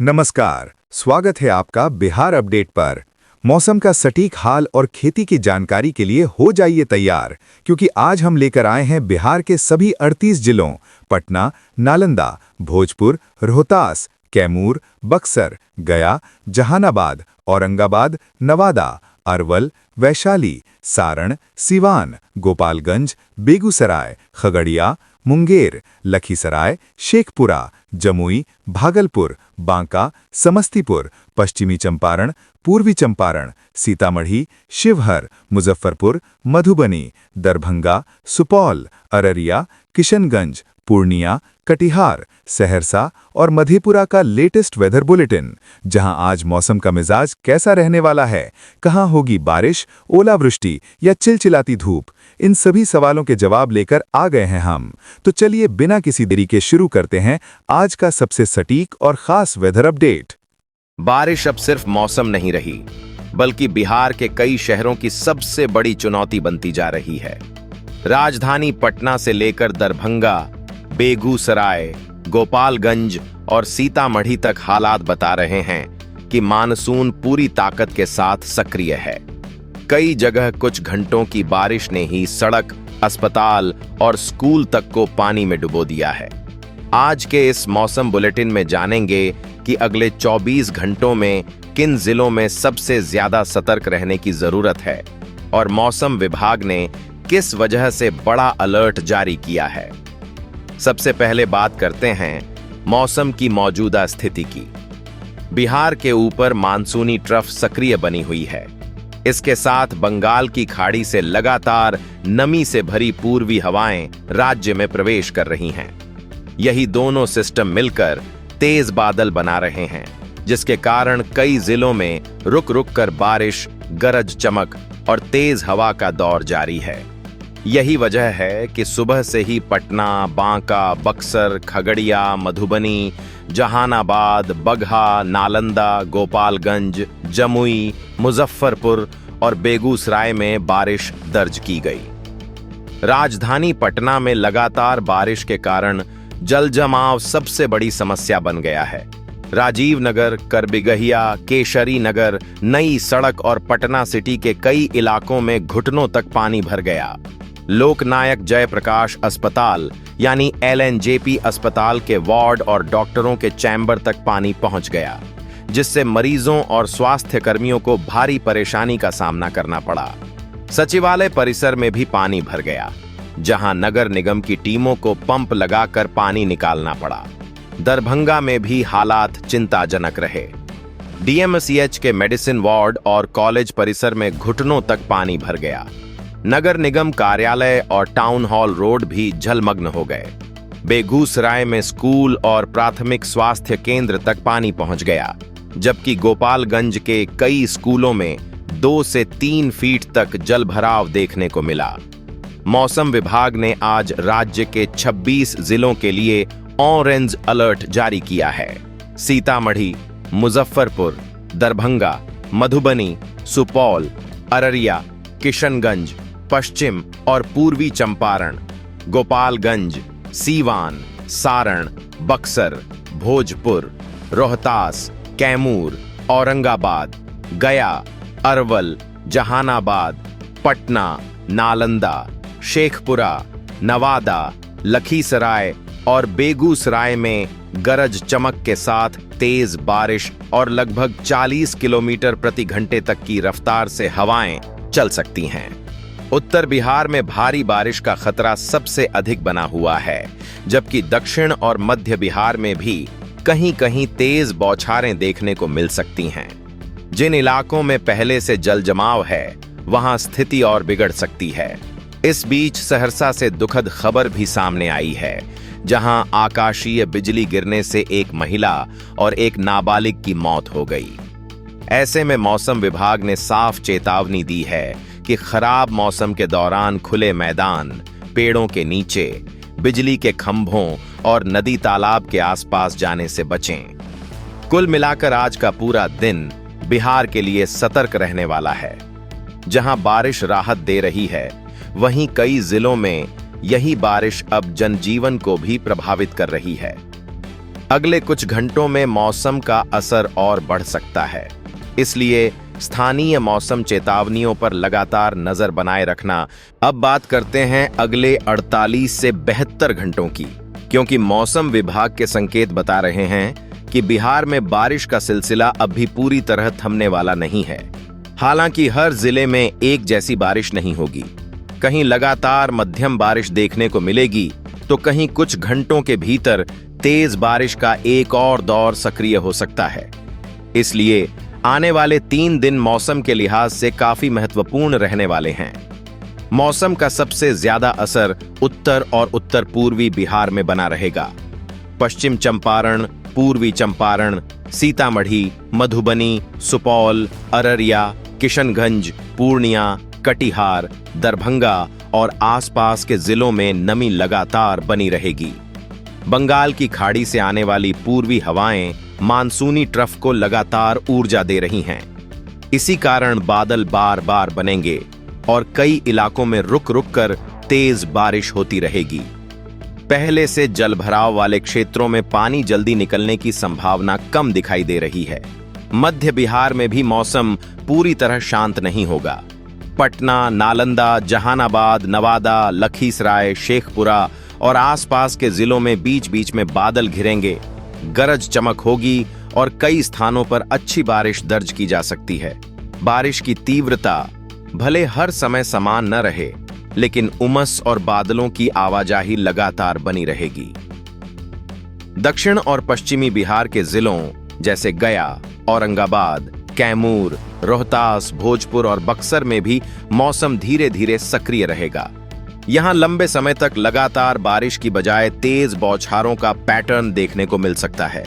नमस्कार, स्वागत है आपका बिहार अपडेट पर। मौसम का सटीक हाल और खेती की जानकारी के लिए हो जाइए तैयार, क्योंकि आज हम लेकर आए हैं बिहार के सभी 38 जिलों पटना, नालंदा, भोजपुर, रोहतास, कैमूर, बक्सर, गया, जहानाबाद, औरंगाबाद, नवादा, अरवल, वैशाली, सारण, सिवान, गोपालगंज, बेगूसराय, खगड़िया, मुंगेर, लखीसराय, शेखपुरा, जमुई, भागलपुर, बांका, समस्तीपुर, पश्चिमी चंपारण, पूर्वी चंपारण, सीतामढ़ी, शिवहर, मुजफ्फरपुर, मधुबनी, दरभंगा, सुपौल, अररिया, किशनगंज, पूर्णिया, कटिहार, सहरसा और मधेपुरा का लेटेस्ट वेदर बुलेटिन, जहां आज मौसम का मिजाज कैसा रहने वाला है, कहां होगी बारिश, ओलावृष्टि या चिलचिलाती धूप, इन सभी सवालों के जवाब लेकर आ गए हैं हम। तो चलिए बिना किसी देरी के शुरू करते हैं आज का सबसे सटीक और खास वेदर अपडेट। बारिश अब सिर्फ मौसम नहीं रही, बल्कि बिहार के कई शहरों की सबसे बड़ी चुनौती बनती जा रही है। राजधानी पटना से लेकर दरभंगा, बेगूसराय, गोपालगंज और सीतामढ़ी तक हालात बता रहे हैं कि मानसून पूरी ताकत के साथ सक्रिय है। कई जगह कुछ घंटों की बारिश ने ही सड़क, अस्पताल और स्कूल तक को पानी में डुबो दिया है। आज के इस मौसम बुलेटिन में जानेंगे कि अगले 24 घंटों में किन जिलों में सबसे ज्यादा सतर्क रहने की जरूरत है और मौसम विभाग ने किस वजह से बड़ा अलर्ट जारी किया है। सबसे पहले बात करते हैं मौसम की मौजूदा स्थिति की। बिहार के ऊपर मानसूनी ट्रफ सक्रिय बनी हुई है। इसके साथ बंगाल की खाड़ी से लगातार नमी से भरी पूर्वी हवाएं राज्य में प्रवेश कर रही हैं। यही दोनों सिस्टम मिलकर तेज बादल बना रहे हैं, जिसके कारण कई जिलों में रुक रुक कर बारिश, गरज चमक और तेज हवा का दौर जारी है। यही वजह है कि सुबह से ही पटना, बांका, बक्सर, खगड़िया, मधुबनी, जहानाबाद, बगहा, नालंदा, गोपालगंज, जमुई, मुजफ्फरपुर और बेगूसराय में बारिश दर्ज की गई। राजधानी पटना में लगातार बारिश के कारण जल जमाव सबसे बड़ी समस्या बन गया है। राजीव नगर, करबिगहिया, केशरी नगर, नई सड़क और पटना सिटी के कई इलाकों में घुटनों तक पानी भर गया। लोकनायक जयप्रकाश अस्पताल यानी LNJP अस्पताल के वार्ड और डॉक्टरों के चैम्बर तक पानी पहुंच गया, जिससे मरीजों और स्वास्थ्य कर्मियों को भारी परेशानी का सामना करना पड़ा। सचिवालय परिसर में भी पानी भर गया, जहां नगर निगम की टीमों को पंप लगाकर पानी निकालना पड़ा। दरभंगा में भी हालात चिंताजनक रहे। DMCH के मेडिसिन वार्ड और कॉलेज परिसर में घुटनों तक पानी भर गया। नगर निगम कार्यालय और टाउन हॉल रोड भी जलमग्न हो गए। बेगूसराय में स्कूल और प्राथमिक स्वास्थ्य केंद्र तक पानी पहुंच गया, जबकि गोपालगंज के कई स्कूलों में 2 से 3 फीट तक जलभराव देखने को मिला। मौसम विभाग ने आज राज्य के 26 जिलों के लिए ऑरेंज अलर्ट जारी किया है। सीतामढ़ी, मुजफ्फरपुर, दरभंगा, मधुबनी, सुपौल, अररिया, किशनगंज, पश्चिम और पूर्वी चंपारण, गोपालगंज, सीवान, सारण, बक्सर, भोजपुर, रोहतास, कैमूर, औरंगाबाद, गया, अरवल, जहानाबाद, पटना, नालंदा, शेखपुरा, नवादा, लखीसराय और बेगूसराय में गरज चमक के साथ तेज बारिश और लगभग 40 किलोमीटर प्रति घंटे तक की रफ्तार से हवाएं चल सकती हैं। उत्तर बिहार में भारी बारिश का खतरा सबसे अधिक बना हुआ है, जबकि दक्षिण और मध्य बिहार में भी कहीं-कहीं तेज बौछारें देखने को मिल सकती हैं। जिन इलाकों में पहले से जल जमाव है, वहां स्थिति और बिगड़ सकती है। इस बीच सहरसा से दुखद खबर भी सामने आई है, जहां आकाशीय बिजली गिरने से एक महिला और एक नाबालिग की मौत हो गई। ऐसे में मौसम विभाग ने साफ चेतावनी दी है कि खराब मौसम के दौरान खुले मैदान, पेड़ों के नीचे, बिजली के खंभों और नदी तालाब के आसपास जाने से बचें। कुल मिलाकर आज का पूरा दिन बिहार के लिए सतर्क रहने वाला है। जहां बारिश राहत दे रही है, वहीं कई जिलों में यही बारिश अब जनजीवन को भी प्रभावित कर रही है। अगले कुछ घंटों में मौसम का असर और बढ़ सकता है, इसलिए स्थानीय मौसम चेतावनियों पर लगातार नजर बनाए रखना। अब बात करते हैं अगले 48 से 72 घंटों की, क्योंकि मौसम विभाग के संकेत बता रहे हैं कि बिहार में बारिश का सिलसिला अब भी पूरी तरह थमने वाला नहीं है। हालांकि हर जिले में एक जैसी बारिश नहीं होगी, कहीं लगातार मध्यम बारिश देखने को मिलेगी तो कहीं कुछ घंटों के भीतर तेज बारिश का एक और दौर सक्रिय हो सकता है। इसलिए आने वाले 3 दिन मौसम के लिहाज से काफी महत्वपूर्ण रहने वाले हैं। मौसम का सबसे ज्यादा असर उत्तर और उत्तर पूर्वी बिहार में बना रहेगा। पश्चिम चंपारण, पूर्वी चंपारण, सीतामढ़ी, मधुबनी, सुपौल, अररिया, किशनगंज, पूर्णिया, कटिहार, दरभंगा और आसपास के जिलों में नमी लगातार बनी रहेगी। बंगाल की खाड़ी से आने वाली पूर्वी हवाएं मानसूनी ट्रफ को लगातार ऊर्जा दे रही हैं। इसी कारण बादल बार बार बनेंगे और कई इलाकों में रुक रुक कर तेज बारिश होती रहेगी। पहले से जलभराव वाले क्षेत्रों में पानी जल्दी निकलने की संभावना कम दिखाई दे रही है। मध्य बिहार में भी मौसम पूरी तरह शांत नहीं होगा। पटना, नालंदा, जहानाबाद, नवादा, लखीसराय, शेखपुरा और आसपास के जिलों में बीच बीच में बादल घिरेंगे, गरज चमक होगी और कई स्थानों पर अच्छी बारिश दर्ज की जा सकती है। बारिश की तीव्रता भले हर समय समान न रहे, लेकिन उमस और बादलों की आवाजाही लगातार बनी रहेगी। दक्षिण और पश्चिमी बिहार के जिलों जैसे गया, औरंगाबाद, कैमूर, रोहतास, भोजपुर और बक्सर में भी मौसम धीरे धीरे सक्रिय रहेगा। यहां लंबे समय तक लगातार बारिश की बजाय तेज बौछारों का पैटर्न देखने को मिल सकता है।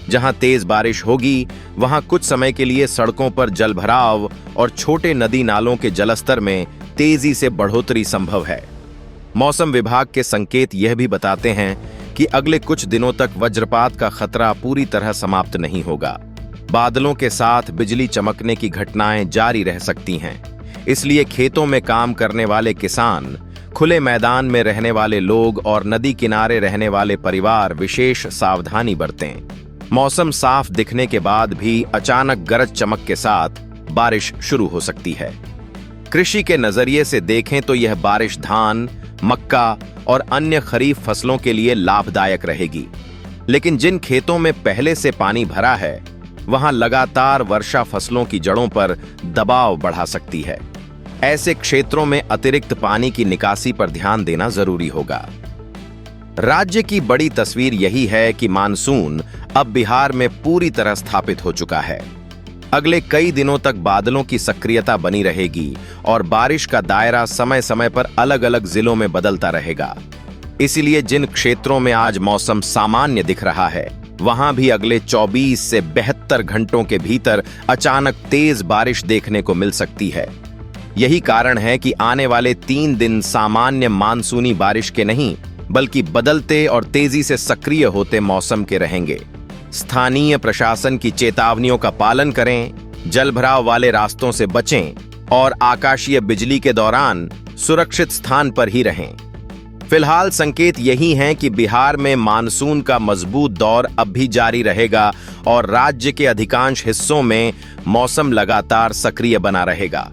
जहां तेज बारिश होगी, वहां कुछ समय के लिए सड़कों पर जलभराव और छोटे नदी नालों के जलस्तर में तेजी से बढ़ोतरी संभव है। मौसम विभाग के संकेत यह भी बताते हैं कि अगले कुछ दिनों तक वज्रपात का खतरा पूरी तरह समाप्त नहीं होगा। बादलों के साथ बिजली चमकने की घटनाएं जारी रह सकती हैं। इसलिए खेतों में काम करने वाले किसान, खुले मैदान में रहने वाले लोग और नदी किनारे रहने वाले परिवार विशेष सावधानी बरतें। मौसम साफ दिखने के बाद भी अचानक गरज चमक के साथ बारिश शुरू हो सकती है। कृषि के नजरिए से देखें तो यह बारिश धान, मक्का और अन्य खरीफ फसलों के लिए लाभदायक रहेगी। लेकिन जिन खेतों में पहले से पानी भरा है, वहां लगातार वर्षा फसलों की जड़ों पर दबाव बढ़ा सकती है। ऐसे क्षेत्रों में अतिरिक्त पानी की निकासी पर ध्यान देना जरूरी होगा। राज्य की बड़ी तस्वीर यही है कि मानसून अब बिहार में पूरी तरह स्थापित हो चुका है। अगले कई दिनों तक बादलों की सक्रियता बनी रहेगी और बारिश का दायरा समय समय पर अलग अलग जिलों में बदलता रहेगा। इसीलिए जिन क्षेत्रों में आज मौसम सामान्य दिख रहा है, वहां भी अगले 24 से 72 घंटों के भीतर अचानक तेज बारिश देखने को मिल सकती है। यही कारण है कि आने वाले 3 दिन सामान्य मानसूनी बारिश के नहीं, बल्कि बदलते और तेजी से सक्रिय होते मौसम के रहेंगे। स्थानीय प्रशासन की चेतावनियों का पालन करें, जलभराव वाले रास्तों से बचें और आकाशीय बिजली के दौरान सुरक्षित स्थान पर ही रहें। फिलहाल संकेत यही हैं कि बिहार में मानसून का मजबूत दौर अब भी जारी रहेगा और राज्य के अधिकांश हिस्सों में मौसम लगातार सक्रिय बना रहेगा।